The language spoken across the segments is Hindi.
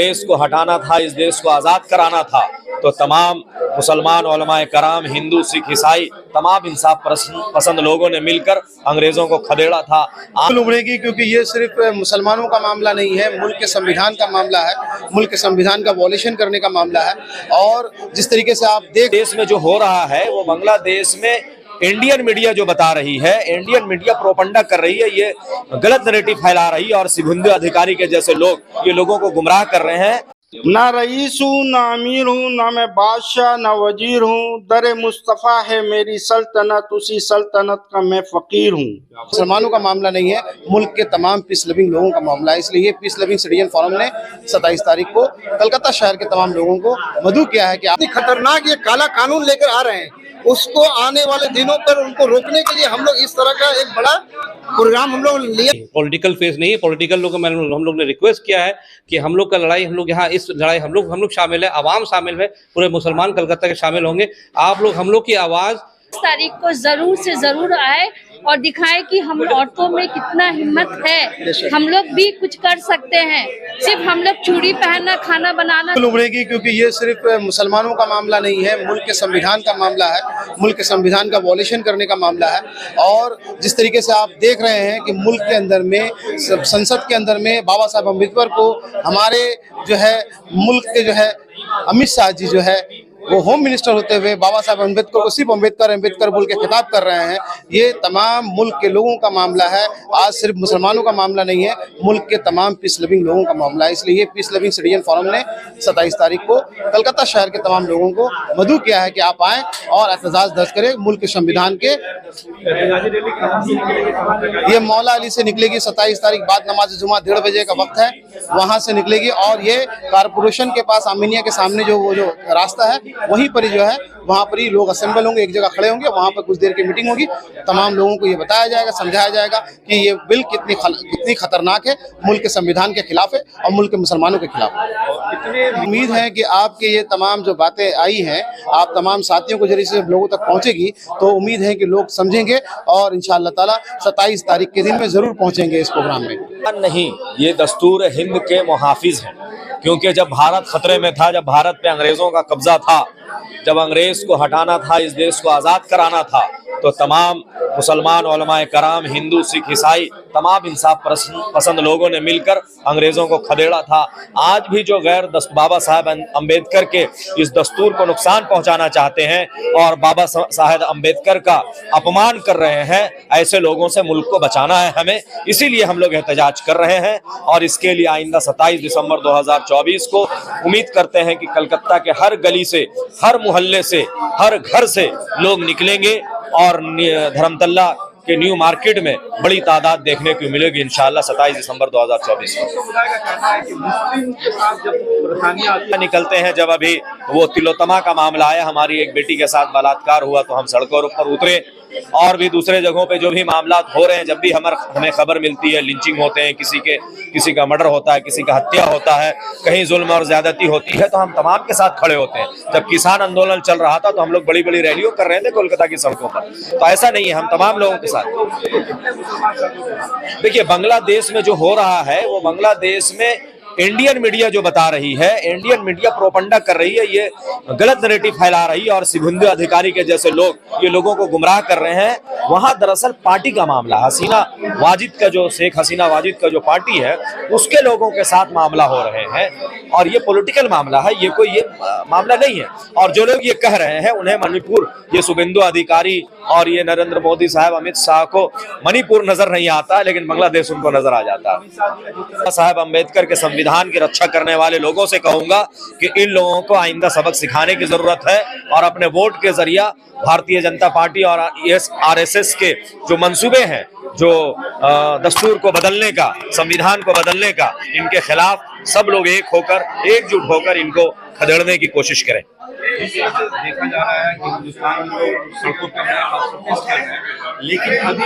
देश को हटाना था, इस देश को आज़ाद कराना था, तो तमाम मुसलमान उलमाए कराम, हिंदू, सिख, ईसाई, तमाम इंसाफ पसंद लोगों ने मिलकर अंग्रेजों को खदेड़ा था। उभरेगी क्योंकि ये सिर्फ मुसलमानों का मामला नहीं है, मुल्क के संविधान का मामला है, मुल्क के संविधान का वॉल्यूशन करने का मामला है। और जिस तरीके से आप देश में जो हो रहा है वो बांग्लादेश में इंडियन मीडिया जो बता रही है, इंडियन मीडिया प्रोपगेंडा कर रही है, ये गलत नैरेटिव फैला रही है और शुभेंदु अधिकारी के जैसे लोग ये लोगों को गुमराह कर रहे हैं। ना रईस हूँ, ना अमीर हूँ, ना मैं बादशाह, ना वजीर हूँ, दर मुस्तफ़ा है मेरी सल्तनत, उसी सल्तनत का मैं फकीर हूँ। मुसलमानों का मामला नहीं है, मुल्क के तमाम पीस लविंग लोगों का मामला है। इसलिए पीस लविंग सिटीजन फोरम ने 27 तारीख को कलकत्ता शहर के तमाम लोगों को मदऊ किया है कि आप खतरनाक ये काला कानून लेकर आ रहे हैं, उसको आने वाले दिनों पर उनको रोकने के लिए हम लोग इस तरह का एक बड़ा प्रोग्राम हम लोग लिए। पॉलिटिकल फेस नहीं है, पॉलिटिकल लोग हम लोग ने रिक्वेस्ट किया है कि हम लोग का लड़ाई, हम लोग यहाँ इस लड़ाई हम लोग शामिल है, आवाम शामिल है, पूरे मुसलमान कलकत्ता के शामिल होंगे। आप लोग, हम लोग की आवाज़ 10 तारीख को जरूर से जरूर आए और दिखाए कि हम औरतों में कितना हिम्मत है, हम लोग भी कुछ कर सकते हैं। सिर्फ हम लोग चूड़ी पहनना, खाना बनाना उभरेगी क्योंकि ये सिर्फ मुसलमानों का मामला नहीं है, मुल्क के संविधान का मामला है, मुल्क के संविधान का वॉल्यूशन करने का मामला है। और जिस तरीके से आप देख रहे हैं कि मुल्क के अंदर में, संसद के अंदर में बाबा साहब अम्बेडकर को हमारे जो है मुल्क के जो है अमित शाह जी जो है वो होम मिनिस्टर होते हुए बाबा साहब अम्बेडकर को सिर्फ अम्बेडकर बोल के खिताब कर रहे हैं। ये तमाम मुल्क के लोगों का मामला है। आज सिर्फ मुसलमानों का मामला नहीं है, मुल्क के तमाम पीस लविंग लोगों का मामला है। इसलिए पीस लविंग सिटीजन फोरम ने 27 तारीख को कलकत्ता शहर के तमाम लोगों को मदऊ किया है कि आप आएँ और एहतजाज दर्ज करें मुल्क के संविधान के। ये मौला अली से निकलेगी 27 तारीख बाद नमाज जुमा 1:30 बजे का वक्त है, वहाँ से निकलेगी और ये कारपोरेशन के पास आमिनिया के सामने जो वो जो रास्ता है वहीं पर ही जो है वहाँ पर ही लोग असेंबल होंगे, एक जगह खड़े होंगे, वहाँ पर कुछ देर की मीटिंग होगी। तमाम लोगों को ये बताया जाएगा, समझाया जाएगा कि ये बिल कितनी खतरनाक है, मुल्क के संविधान के खिलाफ है और मुल्क के मुसलमानों के खिलाफ है। उम्मीद है कि आपके ये तमाम जो बातें आई हैं, आप तमाम साथियों को जरिए से लोगों तक पहुँचेगी, तो उम्मीद है कि लोग समझेंगे और इंशाअल्लाह ताला 27 तारीख के दिन में जरूर पहुँचेंगे इस प्रोग्राम में। नहीं, ये दस्तूर हिंद के मुहाफिज हैं, क्योंकि जब भारत खतरे में था, जब भारत पे अंग्रेजों का कब्जा था, जब अंग्रेज को हटाना था, इस देश को आज़ाद कराना था, तो तमाम मुसलमान उलमाए कराम, हिंदू, सिख, ईसाई, तमाम इंसाफ पसंद लोगों ने मिलकर अंग्रेजों को खदेड़ा था। आज भी जो बाबा साहब अम्बेडकर के इस दस्तूर को नुकसान पहुंचाना चाहते हैं और बाबा साहब अम्बेडकर का अपमान कर रहे हैं, ऐसे लोगों से मुल्क को बचाना है हमें। इसीलिए हम लोग एहतजाज कर रहे हैं और इसके लिए आइंदा 27 दिसंबर 2024 को उम्मीद करते हैं कि कलकत्ता के हर गली से, हर मोहल्ले से, हर घर से लोग निकलेंगे और धर्मतल्ला के न्यू मार्केट में बड़ी तादाद देखने को मिलेगी इंशाअल्लाह 27 दिसंबर 2024 को। निकलते हैं जब अभी वो तिलोत्तमा का मामला आया, हमारी एक बेटी के साथ बलात्कार हुआ, तो हम सड़कों पर उतरे और भी दूसरे जगहों पे जो भी मामला हो रहे हैं, जब भी हमें खबर मिलती है, लिंचिंग होते हैं, किसी का मर्डर होता है, किसी का हत्या होता है, कहीं जुल्म और ज्यादती होती है, तो हम तमाम के साथ खड़े होते हैं। जब किसान आंदोलन चल रहा था तो हम लोग बड़ी बड़ी रैलियों कर रहे थे कोलकाता की सड़कों पर, तो ऐसा नहीं है, हम तमाम लोगों के साथ। देखिए, बांग्लादेश में जो हो रहा है वो बांग्लादेश में इंडियन मीडिया जो बता रही है, इंडियन मीडिया प्रोपगेंडा कर रही है, ये गलत नैरेटिव फैला रही है और शुभेंदु अधिकारी के जैसे लोग ये लोगों को गुमराह कर रहे हैं। वहां दरअसल पार्टी का मामला, हसीना वाजिद का जो शेख हसीना वाजिद का जो पार्टी है उसके लोगों के साथ मामला हो रहे हैं और ये पॉलिटिकल मामला है, ये कोई मामला नहीं है। और जो लोग ये कह रहे हैं उन्हें मणिपुर, ये शुभेंदु अधिकारी और ये नरेंद्र मोदी साहब, अमित शाह को मणिपुर नजर नहीं आता, लेकिन बांग्लादेश उनको नजर आ जाता है। साहब अम्बेडकर के संविधान की रक्षा करने वाले लोगों से कहूंगा कि इन लोगों को आइंदा सबक सिखाने की जरूरत है और अपने वोट के जरिया भारतीय जनता पार्टी और RSS के जो मंसूबे हैं, जो दस्तूर को बदलने का, संविधान को बदलने का, इनके खिलाफ सब लोग एक होकर, एकजुट होकर इनको खदेड़ने की कोशिश करें। देखा जा रहा है कि हिंदुस्तान में लोग सड़कों पर हैं और प्रोटेस्ट कर रहे हैं, लेकिन अभी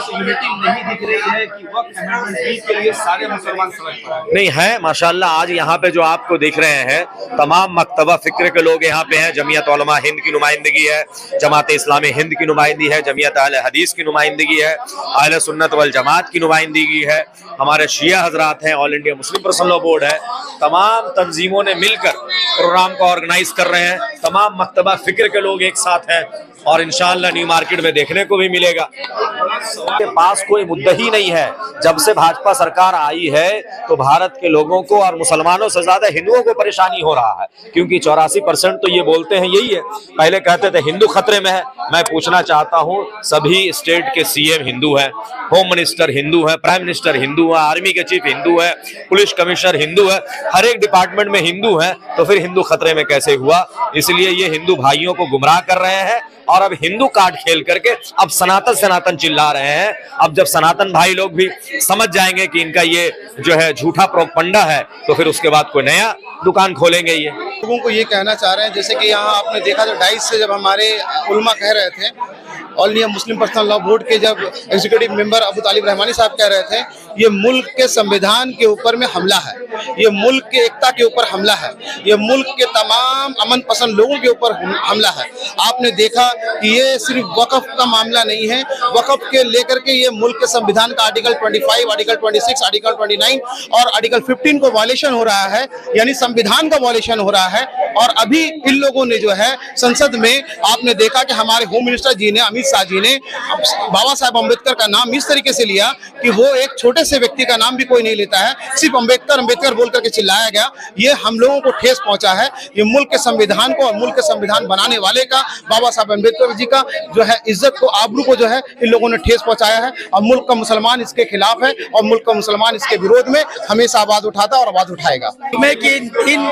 यूनिटी नहीं दिख रही है कि वक्त अमेंडमेंट बिल के लिए सारे मुसलमान सड़क पर आए। नहीं है माशाल्लाह। आज यहाँ पे जो आपको दिख रहे हैं तमाम मकतबा फिक्र के लोग यहाँ पे हैं। जमीयत उलमा हिंद की नुमाइंदगी है, जमात इस्लामी हिंद की नुमाइंदगी है, जमीयत अहले हदीस की नुमाइंदगी है, अहले सुन्नत वल जमात की नुमाइंदगी है, हमारे शिया हजरात हैं, all India Muslim personal law board है। तमाम तंजीमों ने मिलकर प्रोग्राम को ऑर्गेनाइज कर रहे हैं। तमाम मकतबा फिक्र के लोग एक साथ हैं और इंशाअल्लाह न्यू मार्केट में देखने को भी मिलेगा। के पास कोई मुद्दा ही नहीं है। जब से भाजपा सरकार आई है तो भारत के लोगों को और मुसलमानों से ज्यादा हिंदुओं को परेशानी हो रहा है, क्योंकि 84% तो ये बोलते हैं यही है। पहले कहते थे हिंदू खतरे में है। मैं पूछना चाहता हूँ, सभी स्टेट के सीएम हिंदू हैं, होम मिनिस्टर हिंदू है, प्राइम मिनिस्टर हिंदू है, आर्मी के चीफ हिंदू है, पुलिस कमिश्नर हिंदू है, हर एक डिपार्टमेंट में हिंदू है, तो फिर हिंदू खतरे में कैसे हुआ? इसलिए ये हिंदू भाइयों को गुमराह कर रहे हैं और अब हिंदू कार्ड खेल करके अब सनातन सनातन चिल्ला रहे हैं। अब जब सनातन भाई लोग भी समझ जाएंगे कि इनका ये जो है झूठा प्रोपगंडा है, तो फिर उसके बाद कोई नया दुकान खोलेंगे। ये लोगों को ये कहना चाह रहे हैं, जैसे कि यहाँ आपने देखा तो डाइस से जब हमारे उलमा कह रहे थे, all India Muslim personal law board के जब एग्जीक्यूटिव मेंबर अबू तालिब रहमानी साहब कह रहे थे, ये मुल्क के संविधान के ऊपर में हमला है, ये मुल्क के एकता के ऊपर हमला है, ये मुल्क के तमाम अमन पसंद लोगों के ऊपर हमला है। आपने देखा कि ये सिर्फ वक्फ का मामला नहीं है, वक्फ के लेकर के ये मुल्क के संविधान का आर्टिकल 25, आर्टिकल 26, आर्टिकल 29 और आर्टिकल 15 को वायलेशन हो रहा है, यानी संविधान का वायलेशन हो रहा है। और अभी इन लोगों ने जो है संसद में आपने देखा कि हमारे होम मिनिस्टर जी ने, अमित शाह जी ने बाबा साहब अम्बेडकर का नाम इस तरीके से लिया कि वो एक छोटे से व्यक्ति का नाम भी कोई नहीं लेता है, सिर्फ अम्बेडकर अम्बेडकर बोल करके चिल्लाया गया। ये हम लोगों को ठेस पहुंचा है। ये मुल्क के संविधान को और मुल्क के संविधान बनाने वाले का, बाबा साहब अम्बेडकर जी का जो है इज्जत को, आबरू को जो है इन लोगों ने ठेस पहुंचाया है। और मुल्क का मुसलमान इसके खिलाफ है और मुल्क का मुसलमान इसके विरोध में हमेशा आवाज उठाता और आवाज उठाएगा। इन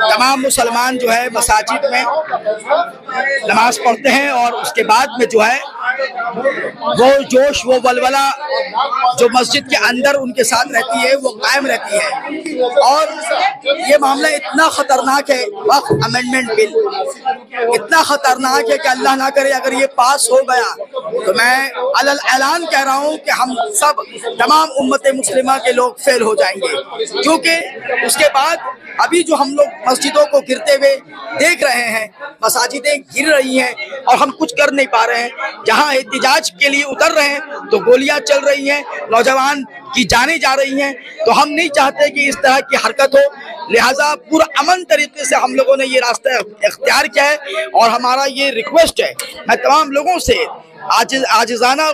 तमाम मुसलमान जो है मसाजिद में नमाज पढ़ते हैं और उसके बाद में जो है वो जोश, वो वलवला जो मस्जिद के अंदर उनके साथ रहती है वो कायम रहती है। और ये मामला इतना खतरनाक है, वक्फ अमेंडमेंट बिल इतना खतरनाक है कि अल्लाह ना करे अगर ये पास हो गया तो मैं अलल ऐलान कह रहा हूँ कि हम सब तमाम उम्मत मुस्लिमा के लोग फेल हो जाएंगे। क्योंकि उसके बाद अभी जो हम लोग मस्जिदों को गिरते हुए देख रहे हैं, मसाजिदें गिर रही हैं और हम कुछ कर नहीं पा रहे हैं। जहां एहतिजाज के लिए उतर रहे हैं तो गोलियां चल रही हैं, नौजवान की जानें जा रही हैं। तो हम नहीं चाहते कि इस तरह की हरकत हो, लिहाजा पूरा अमन तरीके से हम लोगों ने ये रास्ता इख्तियार किया है। और हमारा ये रिक्वेस्ट है, मैं तमाम लोगों से आजिज़ाना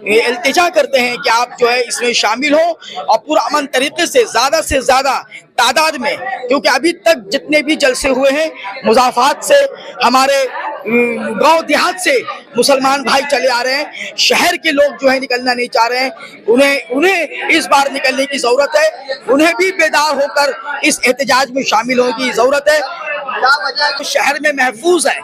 इल्तिजा करते हैं कि आप जो है इसमें शामिल हो और पूरा अमन तरीके से ज़्यादा तादाद में, क्योंकि अभी तक जितने भी जलसे हुए हैं मुजाफात से, हमारे गांव देहात से मुसलमान भाई चले आ रहे हैं। शहर के लोग जो है निकलना नहीं चाह रहे हैं। उन्हें इस बार निकलने की ज़रूरत है। उन्हें भी बेदार होकर इस एहतजाज में शामिल होने की ज़रूरत है। तो शहर में महफूज है,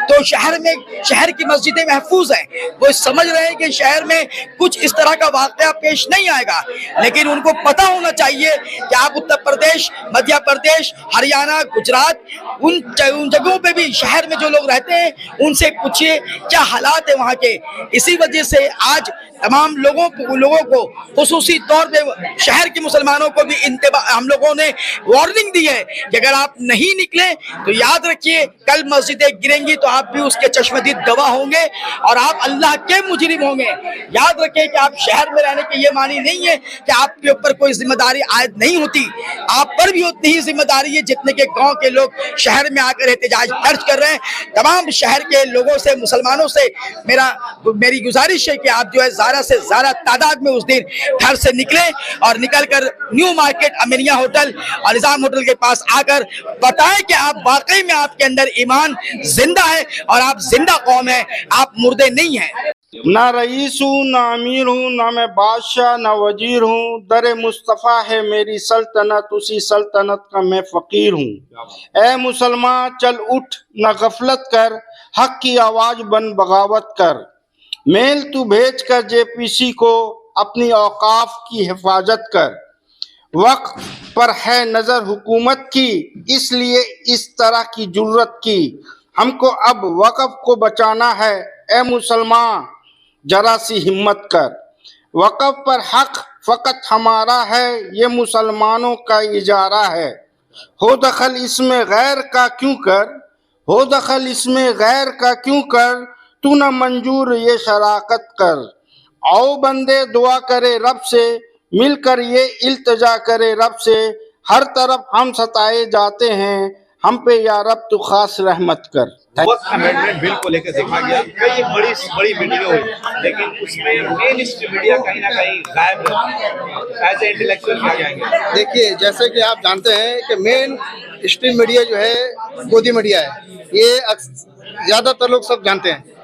तो शहर की मस्जिदें महफूज हैं। वो समझ रहे हैं कि शहर में कुछ इस तरह का वाक़या पेश नहीं आएगा, लेकिन उनको पता होना चाहिए कि आप उत्तर प्रदेश, मध्य प्रदेश, हरियाणा, गुजरात, उन जगहों पे भी शहर में जो लोग रहते हैं उनसे पूछिए क्या हालात है वहाँ के। इसी वजह से आज तमाम लोगों को खुसूसी तौर पे शहर के मुसलमानों को भी हम लोगों ने वार्निंग दी है कि अगर आप नहीं निकले तो याद रखिए कल मस्जिदें गिरेंगी तो आप भी उसके चश्मदीद गवाह होंगे और आप अल्लाह के मुजरिम होंगे। याद रखें कि आप शहर में रहने के ये मानी नहीं है कि आपके ऊपर कोई जिम्मेदारी आयद नहीं होती, आप पर भी उतनी ही जिम्मेदारी है जितने के गाँव के लोग शहर में आकर एहतजाज दर्ज कर रहे हैं। तमाम शहर के लोगों से, मुसलमानों से मेरी गुजारिश है कि आप जो है ज़्यादा से ज़्यादा तादाद में उस दिन घर से निकले और निकलकर न्यू मार्केट अमीनिया होटल और निजाम होटल के पास आकर बताएं कि आप वाकई में आपके अंदर ईमान जिंदा है और आप जिंदा कौम है, आप मुर्दे नहीं हैं। ना रईस हूँ, ना अमीर हूँ, ना मैं बादशाह, ना वजीर हूँ। दर मुस्तफ़ा है मेरी सल्तनत, उसी सल्तनत का मैं फ़कीर हूँ। ए मुसलमान चल उठ, ना गफलत कर, हक की आवाज़ बन बगावत कर। मेल तू भेज कर जेपीसी को, अपनी औकाफ की हिफाजत कर। वक्त पर है नज़र हुकूमत की, इसलिए इस तरह की जुर्रत की। हमको अब वक़्फ़ को बचाना है, ए मुसलमान जरा सी हिम्मत कर। वक़्फ़ पर हक फ़कत हमारा है, ये मुसलमानों का इजारा है। हो दखल इसमें गैर का क्यों कर, हो दखल इसमें गैर का क्यों कर, तू न मंजूर ये शराकत कर। आओ बंदे दुआ करे रब से, मिलकर ये इल्तिजा करे रब से। हर तरफ हम सताए जाते हैं, हम पे या रब तू खास रहमत कर। वक्त अमेंडमेंट बिल को लेकर देखा गया, कई बड़ी वीडियो हुई, लेकिन उसमें मेन स्ट्रीम मीडिया कहीं ना कहीं गायब है। एज ए इंटेलेक्चुअल क्या कहेंगे? देखिए, जैसे कि आप जानते हैं कि मेन स्ट्रीम मीडिया जो है गोदी मीडिया है, ये ज़्यादातर लोग सब जानते हैं।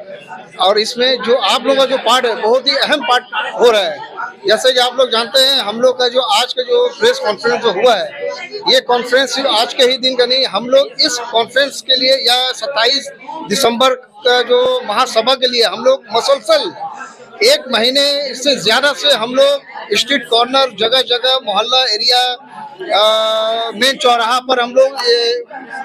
और इसमें जो आप लोगों का जो पार्ट है, बहुत ही अहम पार्ट हो रहा है। जैसे कि आप लोग जानते हैं, हम लोग का जो आज का जो प्रेस कॉन्फ्रेंस जो हुआ है, ये कॉन्फ्रेंस सिर्फ आज के ही दिन का नहीं, हम लोग इस कॉन्फ्रेंस के लिए या 27 दिसंबर का जो महासभा के लिए हम लोग मुसलसल 1 महीने से ज़्यादा से हम लोग स्ट्रीट कॉर्नर, जगह जगह, मोहल्ला एरिया, मेन चौराहा पर हम लोग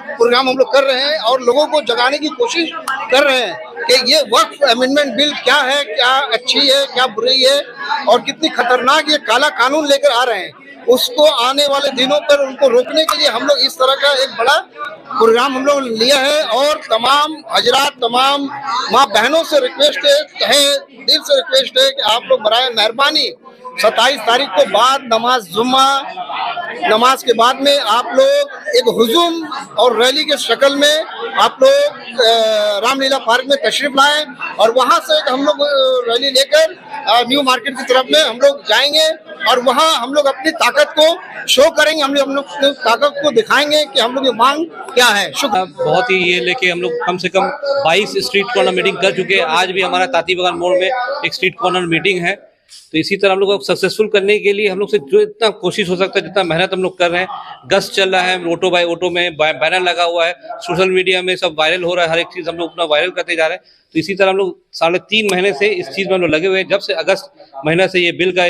प्रोग्राम हम लोग कर रहे हैं और लोगों को जगाने की कोशिश कर रहे हैं कि ये वक्फ अमेंडमेंट बिल क्या है, क्या अच्छी है, क्या बुरी है और कितनी खतरनाक ये काला कानून लेकर आ रहे हैं। उसको आने वाले दिनों पर उनको रोकने के लिए हम लोग इस तरह का एक बड़ा प्रोग्राम हम लोग लिया है। और तमाम हजरात, तमाम माँ बहनों से रिक्वेस्ट है, तहे दिल से रिक्वेस्ट है कि आप लोग बराए मेहरबानी 27 तारीख को बाद जुम्मा नमाज के बाद में आप लोग एक हुजूम और रैली के शक्ल में आप लोग रामलीला पार्क में तशरीफ लाएं और वहां से हम लोग रैली लेकर न्यू मार्केट की तरफ में हम लोग जाएंगे और वहां हम लोग अपनी ताकत को शो करेंगे, हम लोग ताकत को दिखाएंगे कि हम लोग की मांग क्या है। शुक्रिया। बहुत ही ये लेके हम लोग कम से कम 22 स्ट्रीट कॉर्नर मीटिंग कर चुके हैं। आज भी हमारा ताती बगान मोड़ में एक स्ट्रीट कॉर्नर मीटिंग है। तो इसी तरह हम लोग को सक्सेसफुल करने के लिए हम लोग से जो इतना कोशिश हो सकता है, जितना मेहनत हम लोग कर रहे हैं। गश्त चल रहा है, ऑटो बाय ऑटो में बैनर लगा हुआ है, सोशल मीडिया में सब वायरल हो रहा है, हर एक चीज़ हम लोग अपना वायरल करते जा रहे हैं। तो इसी तरह हम लोग 3.5 महीने से इस चीज़ में हम लोग लगे हुए हैं। जब से अगस्त महीना से ये बिल का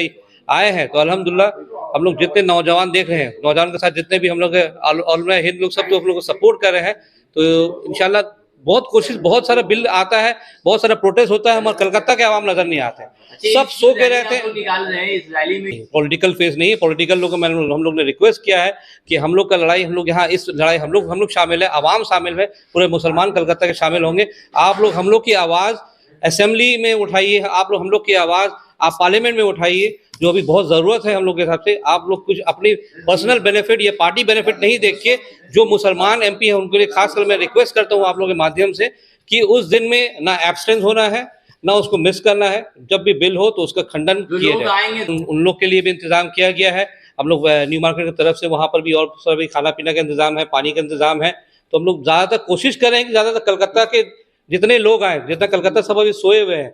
आए हैं तो अल्हम्दुलिल्लाह हम लोग जितने नौजवान देख रहे हैं, नौजवान के साथ जितने भी हम लोग हिंद लोग सब तो हम लोग को सपोर्ट कर रहे हैं। तो इंशाल्लाह बहुत कोशिश, बहुत सारा बिल आता है, बहुत सारा प्रोटेस्ट होता है, हमारे कलकत्ता के आवाम नजर नहीं आते, सब सो के रहते हैं। निकाल रहे हैं इस रैली में पॉलिटिकल फेस नहीं है। पॉलिटिकल लोग हम लोग ने रिक्वेस्ट किया है कि हम लोग का लड़ाई, हम लोग यहाँ इस लड़ाई हम लोग शामिल है, आवाम शामिल है, पूरे मुसलमान कलकत्ता के शामिल होंगे। आप लोग हम लोग की आवाज़ असेंबली में उठाइए, आप लोग हम लोग की आवाज़ आप पार्लियामेंट में उठाइए, जो अभी बहुत ज़रूरत है हम लोग के हिसाब से। आप लोग कुछ अपनी पर्सनल बेनिफिट या पार्टी बेनिफिट नहीं देख के, जो मुसलमान MP हैं उनके लिए खासकर मैं रिक्वेस्ट करता हूँ आप लोगों के माध्यम से कि उस दिन में ना एब्सटेंस होना है, ना उसको मिस करना है। जब भी बिल हो तो उसका खंडन किया जाए। उन लोग के लिए भी इंतजाम किया गया है। हम लोग न्यू मार्केट की तरफ से वहाँ पर भी और सभी खाना पीना का इंतजाम है, पानी का इंतजाम है। तो हम लोग ज़्यादातर कोशिश कर रहे हैं कि ज़्यादातर कलकत्ता के जितने लोग आए, जितना कलकत्ता सब अभी सोए हुए हैं,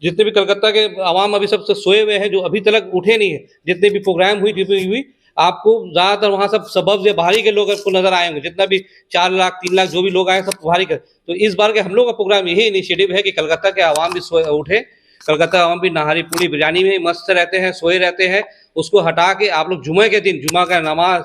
जितने भी कलकत्ता के आवाम अभी सब सोए हुए हैं, जो अभी तक उठे नहीं है, जितने भी प्रोग्राम हुई आपको ज़्यादातर वहाँ सब सबब या बाहरी के लोग आपको नजर आएंगे। जितना भी 4 लाख 3 लाख जो भी लोग आए सब बाहरी के। तो इस बार के हम लोग का प्रोग्राम यही इनिशिएटिव है कि कलकत्ता के आवाम भी उठे। कलकत्ता आवाम भी नहारी पूरी बिरयानी में मस्त रहते हैं, सोए रहते हैं। उसको हटा के आप लोग जुमे के दिन, जुमा का नमाज,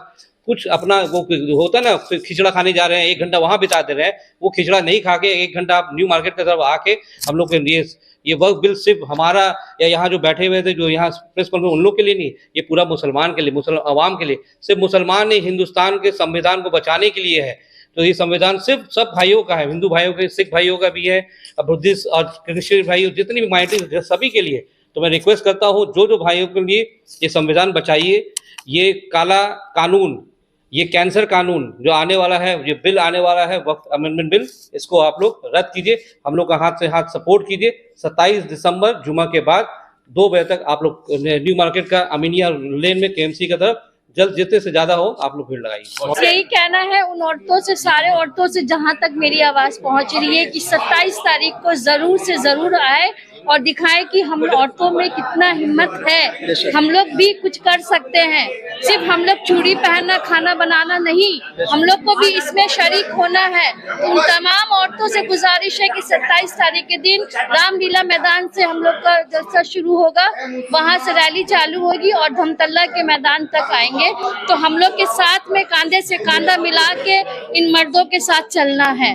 कुछ अपना वो होता है ना, खिचड़ा खाने जा रहे हैं, 1 घंटा वहाँ बिता दे रहे हैं, वो खिचड़ा नहीं खा के 1 घंटा आप न्यू मार्केट की तरफ आके हम लोग के लिए ये वक्फ बिल सिर्फ हमारा या यहाँ जो बैठे हुए थे, जो यहाँ प्रेस कॉन्फ्रेंस, उन लोग के लिए नहीं, ये पूरा मुसलमान के लिए, मुसलमान आवाम के लिए। सिर्फ मुसलमान नहीं, हिंदुस्तान के संविधान को बचाने के लिए है। तो ये संविधान सिर्फ सब भाइयों का है, हिंदू भाइयों के, सिख भाइयों का भी है, बुद्धिस्ट और क्रिश्चियन भाइयों, जितनी भी माइनॉरिटी सभी के लिए। तो मैं रिक्वेस्ट करता हूँ जो भाइयों के लिए ये संविधान बचाइए। ये काला कानून, ये कैंसर कानून जो आने वाला है, ये बिल आने वाला है वक्फ अमेंडमेंट बिल, इसको आप लोग रद्द कीजिए। हम लोग का हाथ से हाथ सपोर्ट कीजिए। 27 दिसंबर जुमा के बाद 2 बजे तक आप लोग न्यू मार्केट का अमीनिया लेन में KMC की तरफ जल्द जितने से ज्यादा हो आप लोग भीड़ लगाइए। यही कहना है उन औरतों से, सारे औरतों से जहां तक मेरी आवाज पहुंच रही है कि 27 तारीख को जरूर से जरूर आए और दिखाएं कि हम औरतों में कितना हिम्मत है, हम लोग भी कुछ कर सकते हैं। सिर्फ हम लोग चूड़ी पहनना, खाना बनाना नहीं, हम लोग को भी इसमें शरीक होना है। तो उन तमाम औरतों से गुजारिश है कि 27 तारीख के दिन रामलीला मैदान से हम लोग का जलसा शुरू होगा, वहाँ से रैली चालू होगी और धमतल्ला के मैदान तक आएंगे। तो हम लोग के साथ में कांधे से कांधा मिला के इन मर्दों के साथ चलना है।